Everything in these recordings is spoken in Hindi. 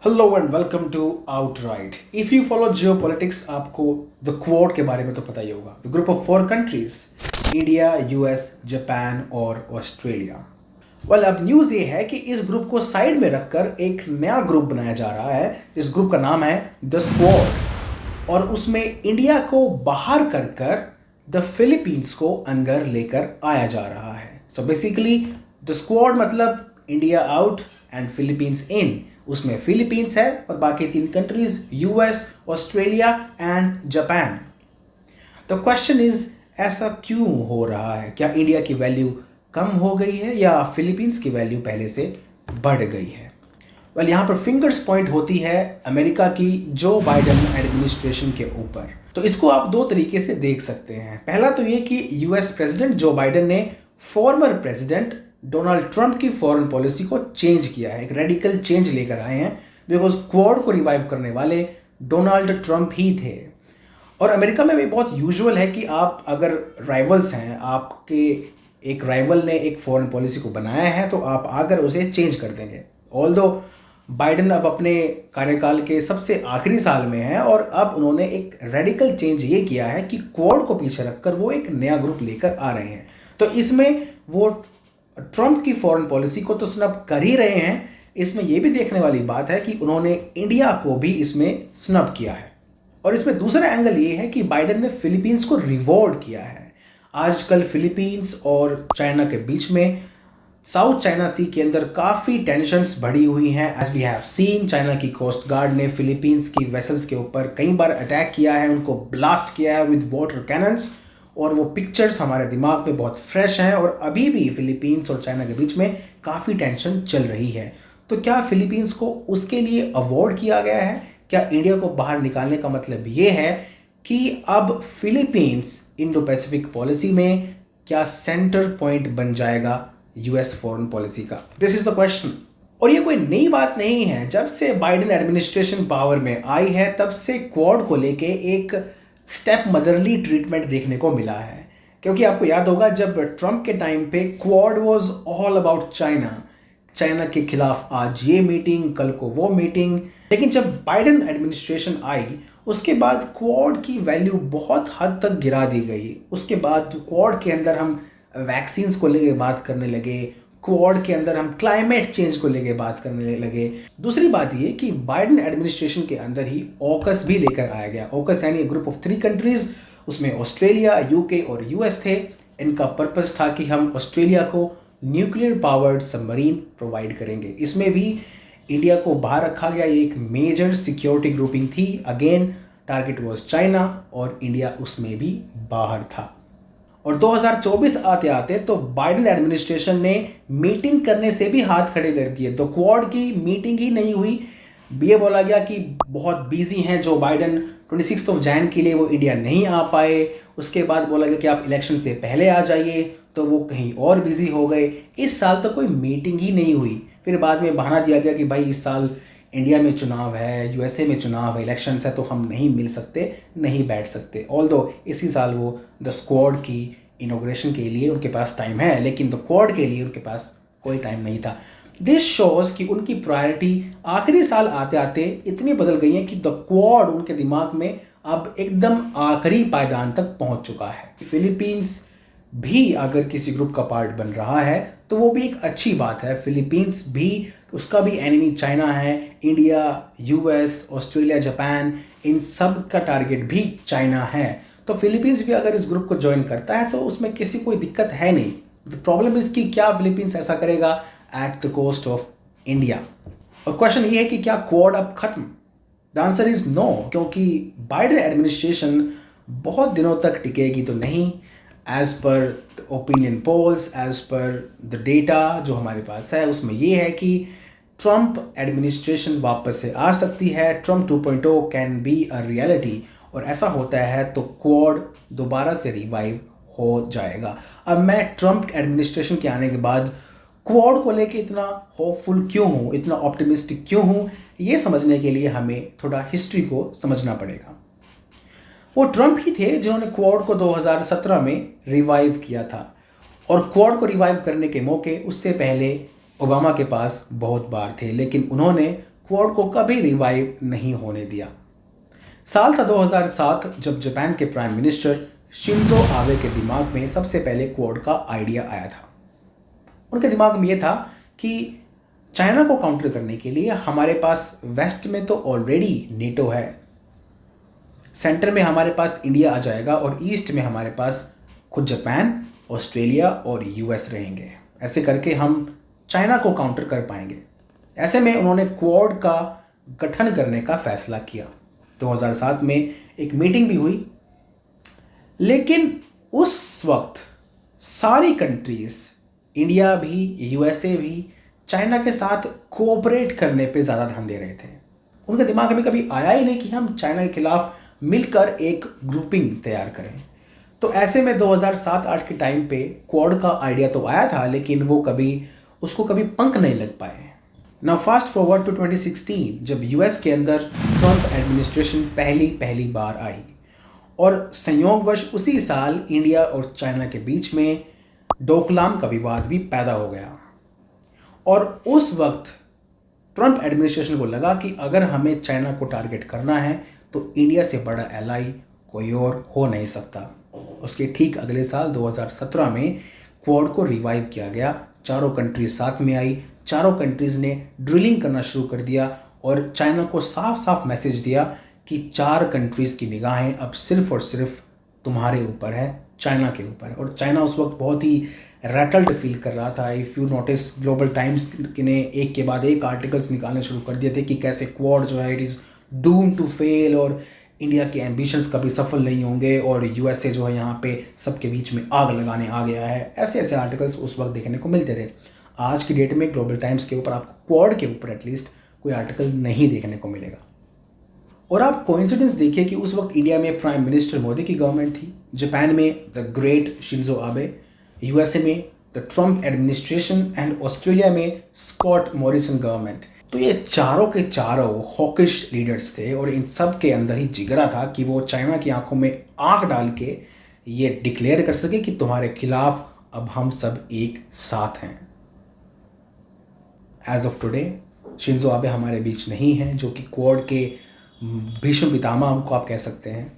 Hello and welcome to Outright. If you follow geopolitics आपको द क्वाड के बारे में तो पता ही होगा। The group of 4 countries, India, US, Japan और ऑस्ट्रेलिया। वेल, अब न्यूज़ ये है कि इस ग्रुप को साइड में रखकर एक नया ग्रुप बनाया जा रहा है। इस ग्रुप का नाम है द स्क्वाड और उसमें इंडिया को बाहर कर कर द फिलीपींस को अंदर लेकर आया जा रहा है। सो बेसिकली द स्क्वाड मतलब इंडिया आउट एंड फिलीपींस इन। उसमें फिलीपींस है और बाकी 3 countries US, Australia and Japan. The question is, ऐसा क्यों हो रहा है? क्या इंडिया की वैल्यू कम हो गई है या फिलीपींस की वैल्यू पहले से बढ़ गई है? वेल, यहाँ पर फिंगर्स पॉइंट होती है अमेरिका की जो बाइडेन एडमिनिस्ट्रेशन के ऊपर। तो इसको आप 2 तरीके से देख सकते हैं। पहला तो ये कि यूएस प्रेसिडेंट जो बाइडेन ने फॉर्मर प्रेसिडेंट डोनाल्ड ट्रंप की फॉरेन पॉलिसी को चेंज किया है, एक रेडिकल चेंज लेकर आए हैं। बिकॉज क्वाड को रिवाइव करने वाले डोनाल्ड ट्रंप ही थे। और अमेरिका में भी बहुत यूजुअल है कि आप अगर राइवल्स हैं, आपके एक राइवल ने एक फॉरेन पॉलिसी को बनाया है तो आप आकर उसे चेंज कर देंगे। ऑल्दो बाइडेन अब अपने कार्यकाल के सबसे आखिरी साल में है और अब उन्होंने एक रेडिकल चेंज ये किया है कि क्वाड को पीछे रखकर वो एक नया ग्रुप लेकर आ रहे हैं। तो इसमें वो ट्रंप की फॉरेन पॉलिसी को तो स्नब कर ही रहे हैं, इसमें यह भी देखने वाली बात है कि उन्होंने इंडिया को भी इसमें स्नब किया है। और इसमें दूसरा एंगल ये है कि बाइडेन ने फिलीपींस को रिवॉर्ड किया है। आजकल फिलीपींस और चाइना के बीच में साउथ चाइना सी के अंदर काफ़ी टेंशन्स बढ़ी हुई हैं। As we have seen, China की कोस्ट गार्ड ने फिलीपींस की वेसल्स के ऊपर कई बार अटैक किया है, उनको ब्लास्ट किया है विद वाटर कैनन्स। और वो पिक्चर्स हमारे दिमाग में बहुत फ्रेश हैं और अभी भी फिलीपींस और चाइना के बीच में काफ़ी टेंशन चल रही है। तो क्या फिलीपींस को उसके लिए अवॉर्ड किया गया है? क्या इंडिया को बाहर निकालने का मतलब ये है कि अब फिलीपींस इंडो पैसिफिक पॉलिसी में क्या सेंटर पॉइंट बन जाएगा यूएस फॉरेन पॉलिसी का? This is the question. और ये कोई नई बात नहीं है। जब से बाइडेन एडमिनिस्ट्रेशन पावर में आई है तब से क्वाड को लेके एक स्टेप मदरली ट्रीटमेंट देखने को मिला है। क्योंकि आपको याद होगा जब ट्रंप के टाइम पे quad was all about China, China के खिलाफ आज ये मीटिंग, कल को वो मीटिंग। लेकिन जब बाइडेन एडमिनिस्ट्रेशन आई उसके बाद क्वाड की वैल्यू बहुत हद तक गिरा दी गई। उसके बाद क्वाड के अंदर हम वैक्सीन्स को लेके बात करने लगे, क्वाड के अंदर हम क्लाइमेट चेंज को लेके बात करने लगे। दूसरी बात ये कि बाइडेन एडमिनिस्ट्रेशन के अंदर ही ऑकस भी लेकर आया गया। ऑकस यानी ग्रुप ऑफ 3 कंट्रीज, उसमें ऑस्ट्रेलिया, यूके और यूएस थे। इनका पर्पस था कि हम ऑस्ट्रेलिया को न्यूक्लियर पावर्ड सबमरीन प्रोवाइड करेंगे। इसमें भी इंडिया को बाहर रखा गया। ये एक मेजर सिक्योरिटी ग्रुपिंग थी। अगेन टारगेट वॉज चाइना और इंडिया उसमें भी बाहर था। और 2024 आते आते तो बाइडेन एडमिनिस्ट्रेशन ने मीटिंग करने से भी हाथ खड़े कर दिए। तो क्वाड की मीटिंग ही नहीं हुई। ये बोला गया कि बहुत बिजी हैं जो बाइडेन, 26 जनवरी के लिए वो इंडिया नहीं आ पाए। उसके बाद बोला गया कि आप इलेक्शन से पहले आ जाइए, तो वो कहीं और बिजी हो गए। इस साल तो कोई मीटिंग ही नहीं हुई। फिर बाद में बहाना दिया गया कि भाई इस साल इंडिया में चुनाव है, यूएसए में चुनाव है, इलेक्शंस है, तो हम नहीं मिल सकते, नहीं बैठ सकते। ऑल्दो इसी साल वो द स्क्वाड की इनॉग्रेशन के लिए उनके पास टाइम है, लेकिन द क्वाड के लिए उनके पास कोई टाइम नहीं था। दिस शोज कि उनकी प्रायोरिटी आखिरी साल आते आते इतनी बदल गई है कि द क्वाड उनके दिमाग में अब एकदम आखिरी पायदान तक पहुंच चुका है। फिलीपींस भी अगर किसी ग्रुप का पार्ट बन रहा है तो वो भी एक अच्छी बात है। फिलीपींस भी, उसका भी एनिमी चाइना है। इंडिया, यूएस, ऑस्ट्रेलिया, जापान, इन सब का टारगेट भी चाइना है। तो फिलीपींस भी अगर इस ग्रुप को ज्वाइन करता है तो उसमें किसी कोई दिक्कत है नहीं। द प्रॉब्लम इज कि क्या फिलीपींस ऐसा करेगा at the cost of India? और क्वेश्चन ये है कि क्या क्वाड अब खत्म? द आंसर इज नो, क्योंकि बाइडेन एडमिनिस्ट्रेशन बहुत दिनों तक टिकेगी तो नहीं। As per opinion polls, as per the data जो हमारे पास है, उसमें यह है कि ट्रंप एडमिनिस्ट्रेशन वापस से आ सकती है। Trump 2.0 can be a reality. और ऐसा होता है तो क्वाड दोबारा से रिवाइव हो जाएगा। अब मैं ट्रंप एडमिनिस्ट्रेशन के आने के बाद क्वाड को लेके इतना होपफुल क्यों हूँ, इतना ऑप्टिमिस्टिक क्यों हूँ, ये समझने के लिए हमें थोड़ा हिस्ट्री को समझना पड़ेगा। वो ट्रंप ही थे जिन्होंने क्वाड को 2017 में रिवाइव किया था। और क्वाड को रिवाइव करने के मौके उससे पहले ओबामा के पास बहुत बार थे, लेकिन उन्होंने क्वाड को कभी रिवाइव नहीं होने दिया। साल था 2007 जब जापान के प्राइम मिनिस्टर शिंजो आबे के दिमाग में सबसे पहले क्वाड का आइडिया आया था। उनके दिमाग में यह था कि चाइना को काउंटर करने के लिए हमारे पास वेस्ट में तो ऑलरेडी नेटो है, सेंटर में हमारे पास इंडिया आ जाएगा और ईस्ट में हमारे पास खुद जापान, ऑस्ट्रेलिया और यूएस रहेंगे। ऐसे करके हम चाइना को काउंटर कर पाएंगे। ऐसे में उन्होंने क्वाड का गठन करने का फैसला किया। 2007 में एक मीटिंग भी हुई, लेकिन उस वक्त सारी कंट्रीज, इंडिया भी, यूएसए भी, चाइना के साथ कोऑपरेट करने पे ज़्यादा ध्यान दे रहे थे। उनके दिमाग में कभी आया ही नहीं कि हम चाइना के खिलाफ मिलकर एक ग्रुपिंग तैयार करें। तो ऐसे में 2007-8 के टाइम पे क्वाड का आइडिया तो आया था, लेकिन वो उसको कभी पंख नहीं लग पाए। नाउ फास्ट फॉरवर्ड टू 2016 जब यूएस के अंदर ट्रंप एडमिनिस्ट्रेशन पहली बार आई और संयोगवश उसी साल इंडिया और चाइना के बीच में डोकलाम का विवाद भी पैदा हो गया। और उस वक्त ट्रंप एडमिनिस्ट्रेशन को लगा कि अगर हमें चाइना को टारगेट करना है तो इंडिया से बड़ा एलाई कोई और हो नहीं सकता। उसके ठीक अगले साल 2017 में क्वाड को रिवाइव किया गया। चारों कंट्रीज साथ में आई, चारों कंट्रीज ने ड्रिलिंग करना शुरू कर दिया और चाइना को साफ साफ मैसेज दिया कि 4 कंट्रीज की निगाहें अब सिर्फ और सिर्फ तुम्हारे ऊपर है, चाइना के ऊपर है। और चाइना उस वक्त बहुत ही रैटल्ड फील कर रहा था। If you notice, global times ने एक के बाद एक आर्टिकल्स निकालने शुरू कर दिए थे कि कैसे क्वाड जो है it is doom to fail और इंडिया के एम्बिशंस कभी सफल नहीं होंगे और यूएसए जो है यहाँ पे सबके बीच में आग लगाने आ गया है। ऐसे आर्टिकल्स उस वक्त देखने को मिलते थे। आज की डेट में ग्लोबल टाइम्स के ऊपर आपको क्वाड के ऊपर एटलीस्ट कोई आर्टिकल नहीं देखने को मिलेगा। और आप कोइंसिडेंस देखिए कि उस वक्त इंडिया में प्राइम मिनिस्टर मोदी की गवर्नमेंट थी, जापान में the great Shinzo Abe, USA में the Trump administration and Australia में स्कॉट मॉरिसन गवर्नमेंट। तो ये चारों के चारों हॉकिश लीडर्स थे और इन सब के अंदर ही जिगरा था कि वो चाइना की आंखों में आंख डाल के ये डिक्लेयर कर सके कि तुम्हारे खिलाफ अब हम सब एक साथ हैं। As of today Shinzo Abe हमारे बीच नहीं हैं, जो कि क्वाड के भीष्म पितामह हमको आप कह सकते हैं।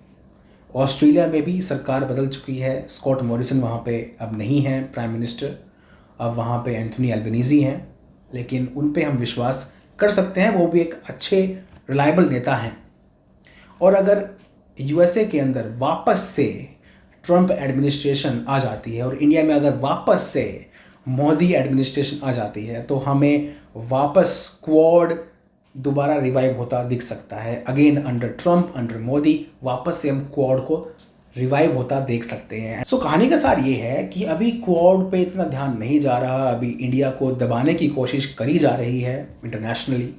ऑस्ट्रेलिया में भी सरकार बदल चुकी है, स्कॉट मॉरिसन वहाँ पे अब नहीं है प्राइम मिनिस्टर, अब वहाँ पे एंथनी एल्बनीज़ी हैं, लेकिन उन पे हम विश्वास कर सकते हैं, वो भी एक अच्छे रिलायबल नेता हैं। और अगर यूएसए के अंदर वापस से ट्रंप एडमिनिस्ट्रेशन आ जाती है और इंडिया में अगर वापस से मोदी एडमिनिस्ट्रेशन आ जाती है तो हमें वापस क्वाड दोबारा रिवाइव होता दिख सकता है। Again under Trump, under Modi वापस से हम क्वाड को रिवाइव होता देख सकते हैं। सो कहानी का सार ये है कि अभी क्वाड पे इतना ध्यान नहीं जा रहा, अभी इंडिया को दबाने की कोशिश करी जा रही है इंटरनेशनली,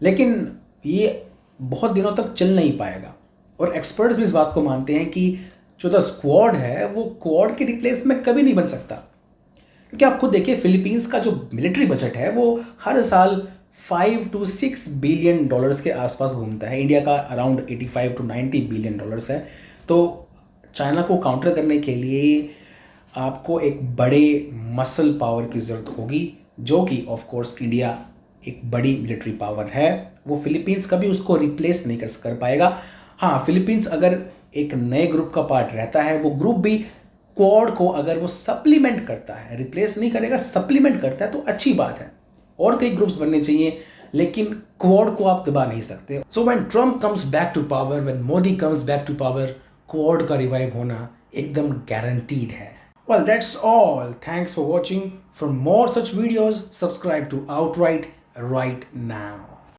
लेकिन ये बहुत दिनों तक चल नहीं पाएगा। और एक्सपर्ट्स भी इस बात को मानते हैं कि जो द स्क्वाड है वो क्वाड की रिप्लेसमेंट कभी नहीं बन सकता, क्योंकि आप खुद देखिए फिलीपींस का जो मिलिट्री बजट है वो हर साल 5 to 6 बिलियन डॉलर्स के आसपास घूमता है। इंडिया का अराउंड 85 to 90 बिलियन डॉलर्स है। तो चाइना को काउंटर करने के लिए आपको एक बड़े मसल पावर की ज़रूरत होगी, जो कि ऑफ कोर्स इंडिया एक बड़ी मिलिट्री पावर है। वो फिलीपींस कभी उसको रिप्लेस नहीं कर पाएगा। हाँ, फिलीपींस अगर एक नए ग्रुप का पार्ट रहता है, वो ग्रुप भी क्वाड को अगर वो सप्लीमेंट करता है, रिप्लेस नहीं करेगा, सप्लीमेंट करता है तो अच्छी बात है। और कई ग्रुप्स बनने चाहिए, लेकिन क्वाड को आप दबा नहीं सकते। So when Trump comes back to power, when Modi comes back to power, Quad का रिवाइव होना एकदम गारंटीड है। Well, that's all. Thanks for watching. For more such videos, subscribe to Outright right now.